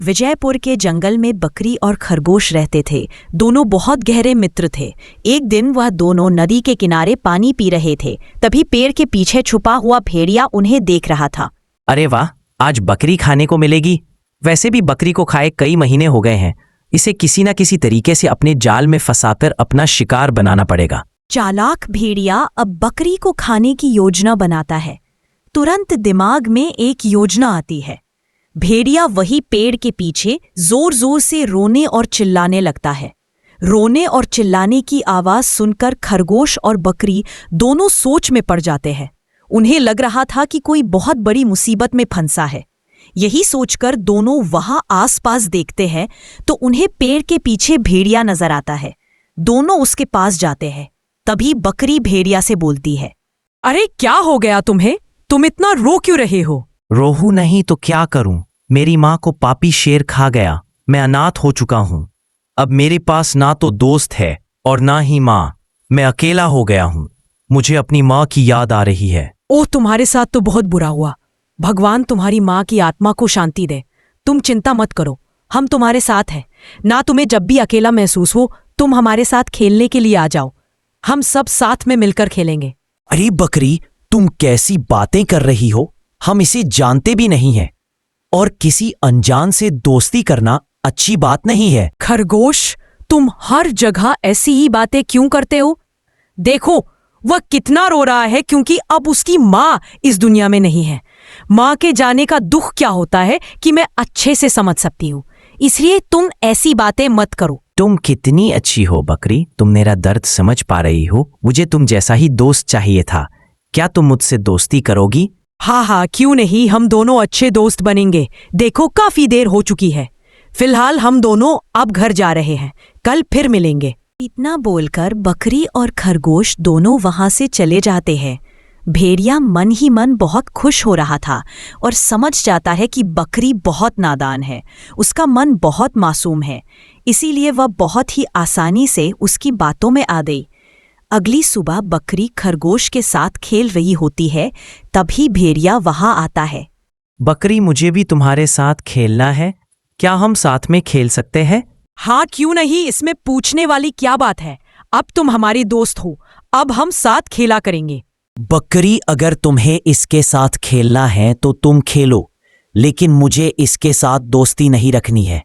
विजयपुर के जंगल में बकरी और खरगोश रहते थे। दोनों बहुत गहरे मित्र थे। एक दिन वह दोनों नदी के किनारे पानी पी रहे थे। तभी पेड़ के पीछे छुपा हुआ भेड़िया उन्हें देख रहा था। अरे वाह, आज बकरी खाने को मिलेगी। वैसे भी बकरी को खाए कई महीने हो गए हैं। इसे किसी न किसी तरीके से अपने जाल में फंसाकर अपना शिकार बनाना पड़ेगा। चालाक भेड़िया अब बकरी को खाने की योजना बनाता है। तुरंत दिमाग में एक योजना आती है। भेड़िया वही पेड़ के पीछे जोर जोर से रोने और चिल्लाने लगता है। रोने और चिल्लाने की आवाज सुनकर खरगोश और बकरी दोनों सोच में पड़ जाते हैं। उन्हें लग रहा था कि कोई बहुत बड़ी मुसीबत में फंसा है। यही सोचकर दोनों वहां आसपास देखते हैं तो उन्हें पेड़ के पीछे भेड़िया नजर आता है। दोनों उसके पास जाते हैं। तभी बकरी भेड़िया से बोलती है, अरे क्या हो गया तुम्हें? तुम इतना रो क्यों रहे हो? रोहू नहीं तो क्या करूं? मेरी माँ को पापी शेर खा गया। मैं अनाथ हो चुका हूं। अब मेरे पास ना तो दोस्त है और ना ही माँ। मैं अकेला हो गया हूं। मुझे अपनी माँ की याद आ रही है। ओह, तुम्हारे साथ तो बहुत बुरा हुआ। भगवान तुम्हारी माँ की आत्मा को शांति दे। तुम चिंता मत करो, हम तुम्हारे साथ हैं ना। तुम्हें जब भी अकेला महसूस हो तुम हमारे साथ खेलने के लिए आ जाओ। हम सब साथ में मिलकर खेलेंगे। अरे बकरी, तुम कैसी बातें कर रही हो? हम इसे जानते भी नहीं हैं और किसी अनजान से दोस्ती करना अच्छी बात नहीं है। खरगोश, तुम हर जगह ऐसी ही बातें क्यों करते हो? देखो, वह कितना रो रहा है क्योंकि अब उसकी माँ इस दुनिया में नहीं है। माँ के जाने का दुख क्या होता है कि मैं अच्छे से समझ सकती हूँ। इसलिए तुम ऐसी बातें मत करो। तुम कितनी अच्छी हो बकरी, तुम मेरा दर्द समझ पा रही हो। मुझे तुम जैसा ही दोस्त चाहिए था। क्या तुम मुझसे दोस्ती करोगी? हाँ हाँ, क्यों नहीं, हम दोनों अच्छे दोस्त बनेंगे। देखो, काफी देर हो चुकी है। फिलहाल हम दोनों अब घर जा रहे हैं। कल फिर मिलेंगे। इतना बोलकर बकरी और खरगोश दोनों वहां से चले जाते हैं। भेड़िया मन ही मन बहुत खुश हो रहा था और समझ जाता है कि बकरी बहुत नादान है। उसका मन बहुत मासूम है, इसीलिए वह बहुत ही आसानी से उसकी बातों में आ गई। अगली सुबह बकरी खरगोश के साथ खेल रही होती है। तभी भेड़िया वहां आता है। बकरी, मुझे भी तुम्हारे साथ खेलना है। क्या हम साथ में खेल सकते हैं? हाँ, क्यों नहीं, इसमें पूछने वाली क्या बात है। अब तुम हमारी दोस्त हो, अब हम साथ खेला करेंगे। बकरी, अगर तुम्हें इसके साथ खेलना है तो तुम खेलो, लेकिन मुझे इसके साथ दोस्ती नहीं रखनी है।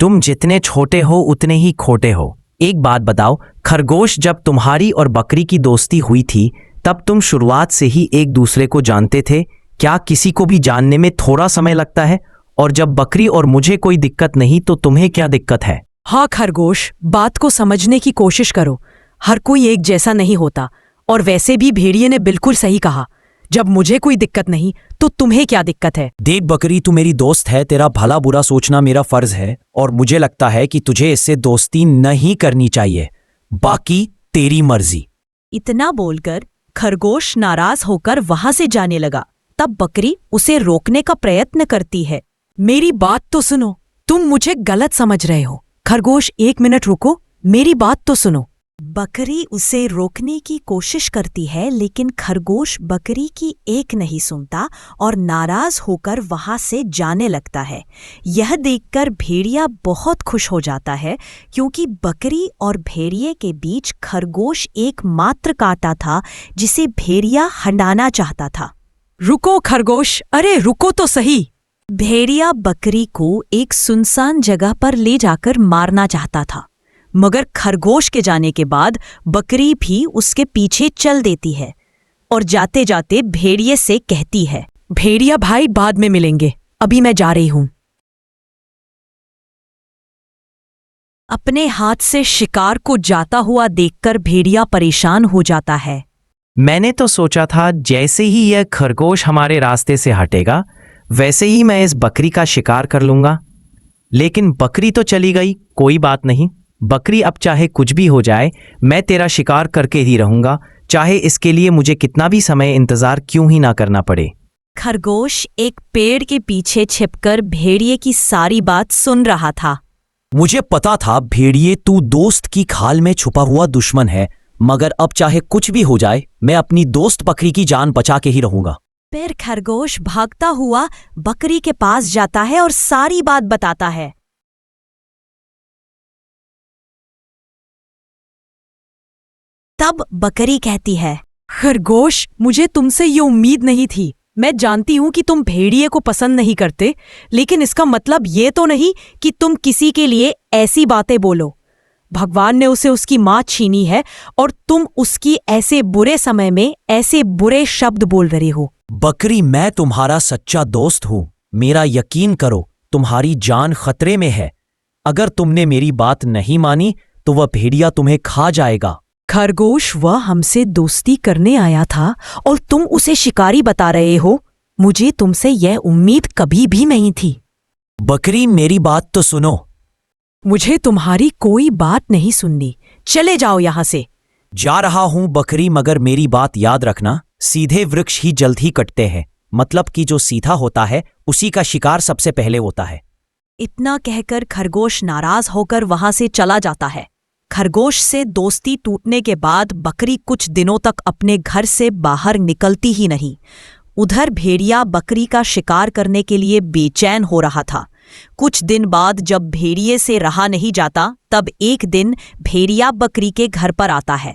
तुम जितने छोटे हो उतने ही खोटे हो। एक बात बताओ खरगोश, जब तुम्हारी और बकरी की दोस्ती हुई थी तब तुम शुरुआत से ही एक दूसरे को जानते थे? क्या किसी को भी जानने में थोड़ा समय लगता है? और जब बकरी और मुझे कोई दिक्कत नहीं तो तुम्हें क्या दिक्कत है? हाँ खरगोश, बात को समझने की कोशिश करो। हर कोई एक जैसा नहीं होता। और वैसे भी भेड़िए ने बिल्कुल सही कहा। जब मुझे कोई दिक्कत नहीं तो तुम्हें क्या दिक्कत है? देख बकरी, तू मेरी दोस्त है। तेरा भला बुरा सोचना मेरा फर्ज है और मुझे लगता है कि तुझे इससे दोस्ती नहीं करनी चाहिए। बाकी तेरी मर्जी। इतना बोलकर खरगोश नाराज होकर वहां से जाने लगा। तब बकरी उसे रोकने का प्रयत्न करती है। मेरी बात तो सुनो, तुम मुझे गलत समझ रहे हो। खरगोश, 1 मिनट रुको, मेरी बात तो सुनो। बकरी उसे रोकने की कोशिश करती है, लेकिन खरगोश बकरी की एक नहीं सुनता और नाराज होकर वहां से जाने लगता है। यह देखकर भेड़िया बहुत खुश हो जाता है क्योंकि बकरी और भेड़िए के बीच खरगोश एकमात्र कांटा था जिसे भेड़िया हटाना चाहता था। रुको खरगोश, अरे रुको तो सही। भेड़िया बकरी को एक सुनसान जगह पर ले जाकर मारना चाहता था, मगर खरगोश के जाने के बाद बकरी भी उसके पीछे चल देती है और जाते जाते भेड़िए से कहती है, भेड़िया भाई, बाद में मिलेंगे, अभी मैं जा रही हूं। अपने हाथ से शिकार को जाता हुआ देखकर भेड़िया परेशान हो जाता है। मैंने तो सोचा था जैसे ही यह खरगोश हमारे रास्ते से हटेगा वैसे ही मैं इस बकरी का शिकार कर लूंगा, लेकिन बकरी तो चली गई। कोई बात नहीं बकरी, अब चाहे कुछ भी हो जाए मैं तेरा शिकार करके ही रहूंगा, चाहे इसके लिए मुझे कितना भी समय इंतजार क्यों ही ना करना पड़े। खरगोश एक पेड़ के पीछे छिपकर भेड़िए की सारी बात सुन रहा था। मुझे पता था भेड़िए, तू दोस्त की खाल में छुपा हुआ दुश्मन है, मगर अब चाहे कुछ भी हो जाए मैं अपनी दोस्त बकरी की जान बचा के ही रहूंगा। फिर खरगोश भागता हुआ बकरी के पास जाता है और सारी बात बताता है। तब बकरी कहती है, खरगोश, मुझे तुमसे ये उम्मीद नहीं थी। मैं जानती हूं कि तुम भेड़िए को पसंद नहीं करते, लेकिन इसका मतलब ये तो नहीं कि तुम किसी के लिए ऐसी बातें बोलो। भगवान ने उसे उसकी माँ छीनी है और तुम उसकी ऐसे बुरे समय में ऐसे बुरे शब्द बोल रहे हो। बकरी, मैं तुम्हारा सच्चा दोस्त हूं। मेरा यकीन करो, तुम्हारी जान खतरे में है। अगर तुमने मेरी बात नहीं मानी तो वह भेड़िया तुम्हें खा जाएगा। खरगोश, वह हमसे दोस्ती करने आया था और तुम उसे शिकारी बता रहे हो। मुझे तुमसे यह उम्मीद कभी भी नहीं थी। बकरी, मेरी बात तो सुनो। मुझे तुम्हारी कोई बात नहीं सुननी। चले जाओ यहां से। जा रहा हूं बकरी, मगर मेरी बात याद रखना, सीधे वृक्ष ही जल्द ही कटते हैं। मतलब कि जो सीधा होता है उसी का शिकार सबसे पहले होता है। इतना कहकर खरगोश नाराज होकर वहां से चला जाता है। खरगोश से दोस्ती टूटने के बाद बकरी कुछ दिनों तक अपने घर से बाहर निकलती ही नहीं। उधर भेड़िया बकरी का शिकार करने के लिए बेचैन हो रहा था। कुछ दिन बाद जब भेड़िए से रहा नहीं जाता, तब एक दिन भेड़िया बकरी के घर पर आता है।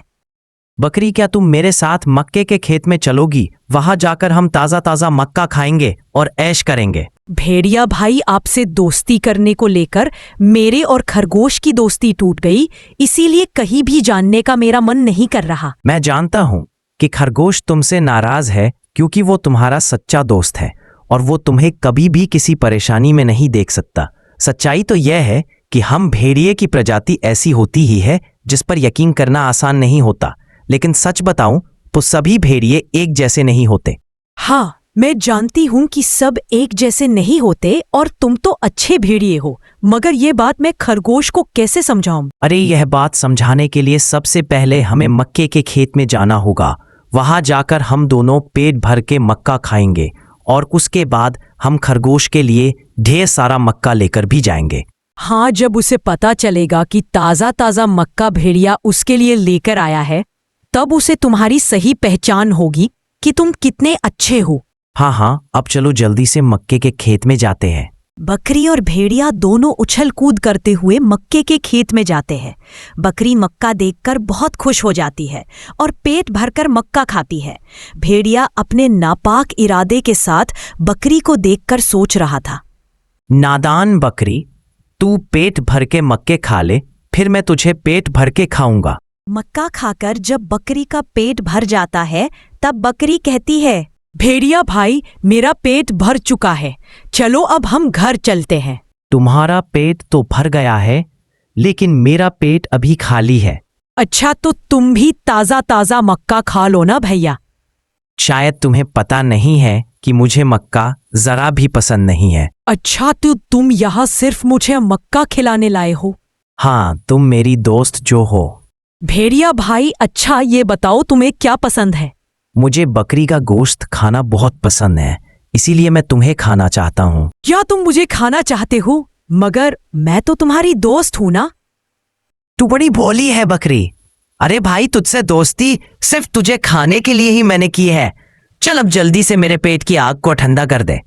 बकरी, क्या तुम मेरे साथ मक्के के खेत में चलोगी? वहां जाकर हम ताजा ताजा मक्का खाएंगे और ऐश करेंगे। भेड़िया भाई, आपसे दोस्ती करने को लेकर मेरे और खरगोश की दोस्ती टूट गई, इसीलिए कहीं भी जानने का मेरा मन नहीं कर रहा। मैं जानता हूं कि खरगोश तुमसे नाराज है क्योंकि वो तुम्हारा सच्चा दोस्त है और वो तुम्हें कभी भी किसी परेशानी में नहीं देख सकता। सच्चाई तो यह है कि हम भेड़िए की प्रजाति ऐसी होती ही है जिस पर यकीन करना आसान नहीं होता, लेकिन सच बताऊं तो सभी भेड़िए एक जैसे नहीं होते। हाँ, मैं जानती हूं कि सब एक जैसे नहीं होते और तुम तो अच्छे भेड़िए हो, मगर ये बात मैं खरगोश को कैसे समझाऊं? अरे, यह बात समझाने के लिए सबसे पहले हमें मक्के के खेत में जाना होगा। वहां जाकर हम दोनों पेट भर के मक्का खाएंगे और उसके बाद हम खरगोश के लिए ढेर सारा मक्का लेकर भी जाएंगे। हाँ, जब उसे पता चलेगा कि ताजा ताजा मक्का भेड़िया उसके लिए लेकर आया है, तब उसे तुम्हारी सही पहचान होगी कि तुम कितने अच्छे हो। हाँ, अब चलो जल्दी से मक्के के खेत में जाते हैं। बकरी और भेड़िया दोनों उछल कूद करते हुए मक्के के खेत में जाते हैं। बकरी मक्का देखकर बहुत खुश हो जाती है और पेट भरकर मक्का खाती है। भेड़िया अपने नापाक इरादे के साथ बकरी को देखकर सोच रहा था, नादान बकरी, तू पेट भर के मक्के खा ले, फिर मैं तुझे पेट भर के खाऊंगा। मक्का खाकर जब बकरी का पेट भर जाता है, तब बकरी कहती है, भेड़िया भाई, मेरा पेट भर चुका है, चलो अब हम घर चलते हैं। तुम्हारा पेट तो भर गया है, लेकिन मेरा पेट अभी खाली है। अच्छा, तो तुम भी ताजा ताजा मक्का खा लो ना भैया। शायद तुम्हें पता नहीं है कि मुझे मक्का जरा भी पसंद नहीं है। अच्छा, तो तुम यहाँ सिर्फ मुझे मक्का खिलाने लाए हो? हाँ, तुम मेरी दोस्त जो हो। भेड़िया भाई, अच्छा ये बताओ तुम्हें क्या पसंद है? मुझे बकरी का गोश्त खाना बहुत पसंद है, इसीलिए मैं तुम्हें खाना चाहता हूँ। क्या तुम मुझे खाना चाहते हो? मगर मैं तो तुम्हारी दोस्त हूं ना। तू बड़ी भोली है बकरी। अरे भाई, तुझसे दोस्ती सिर्फ तुझे खाने के लिए ही मैंने की है। चल अब जल्दी से मेरे पेट की आग को ठंडा कर दे।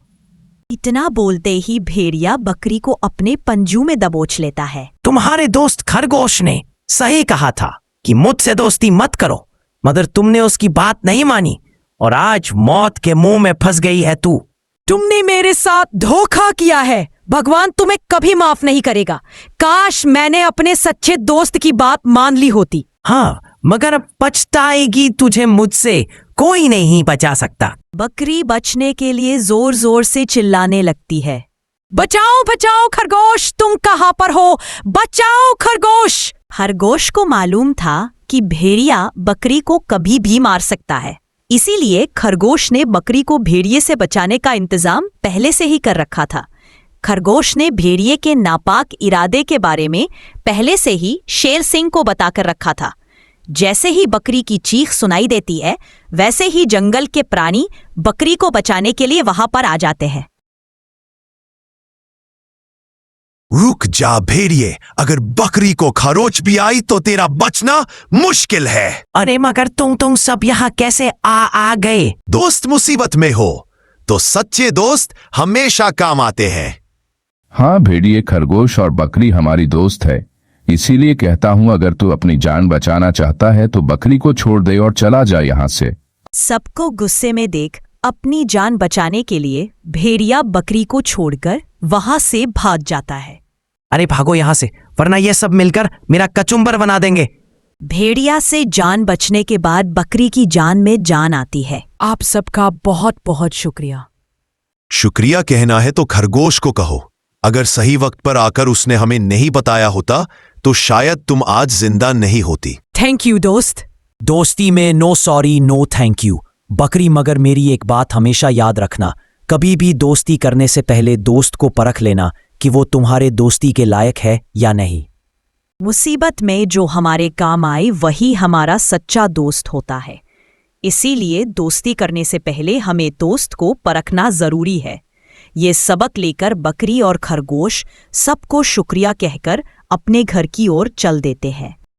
इतना बोलते ही भेड़िया बकरी को अपने पंजू में दबोच लेता है। तुम्हारे दोस्त खरगोश ने सही कहा था कि मुझसे दोस्ती मत करो, मगर तुमने उसकी बात नहीं मानी और आज मौत के मुंह में फंस गई है तू। तुमने मेरे साथ धोखा किया है। भगवान तुम्हें कभी माफ नहीं करेगा। काश मैंने अपने सच्चे दोस्त की बात मान ली होती। हाँ, मगर अब पछताएगी तुझे, मुझसे कोई नहीं बचा सकता। बकरी बचने के लिए जोर जोर से चिल्लाने लगती है, बचाओ बचाओ खरगोश, तुम कहाँ पर हो? बचाओ खरगोश। खरगोश को मालूम था कि भेड़िया बकरी को कभी भी मार सकता है, इसीलिए खरगोश ने बकरी को भेड़िए से बचाने का इंतजाम पहले से ही कर रखा था। खरगोश ने भेड़िए के नापाक इरादे के बारे में पहले से ही शेर सिंह को बताकर रखा था। जैसे ही बकरी की चीख सुनाई देती है, वैसे ही जंगल के प्राणी बकरी को बचाने के लिए वहां पर आ जाते हैं। रुक जा भेड़िए, अगर बकरी को खरोच भी आई तो तेरा बचना मुश्किल है। अरे मगर तुम सब यहाँ कैसे आ गए? दोस्त मुसीबत में हो तो सच्चे दोस्त हमेशा काम आते हैं। हाँ भेड़िए, खरगोश और बकरी हमारी दोस्त है, इसीलिए कहता हूँ अगर तू अपनी जान बचाना चाहता है तो बकरी को छोड़ दे और चला जा यहाँ से। सबको गुस्से में देख अपनी जान बचाने के लिए भेड़िया बकरी को छोड़कर वहां से भाग जाता है। अरे भागो यहाँ से, वरना ये सब मिलकर मेरा कचुम्बर बना देंगे। भेड़िया से जान बचने के बाद बकरी की जान में जान आती है। आप सबका बहुत बहुत शुक्रिया। शुक्रिया कहना है तो खरगोश को कहो, अगर सही वक्त पर आकर उसने हमें नहीं बताया होता तो शायद तुम आज जिंदा नहीं होती। थैंक यू दोस्त। दोस्ती में no sorry no thank you. बकरी, मगर मेरी एक बात हमेशा याद रखना, कभी भी दोस्ती करने से पहले दोस्त को परख लेना कि वो तुम्हारे दोस्ती के लायक है या नहीं। मुसीबत में जो हमारे काम आए वही हमारा सच्चा दोस्त होता है। इसीलिए दोस्ती करने से पहले हमें दोस्त को परखना जरूरी है। ये सबक लेकर बकरी और खरगोश सबको शुक्रिया कहकर अपने घर की ओर चल देते हैं।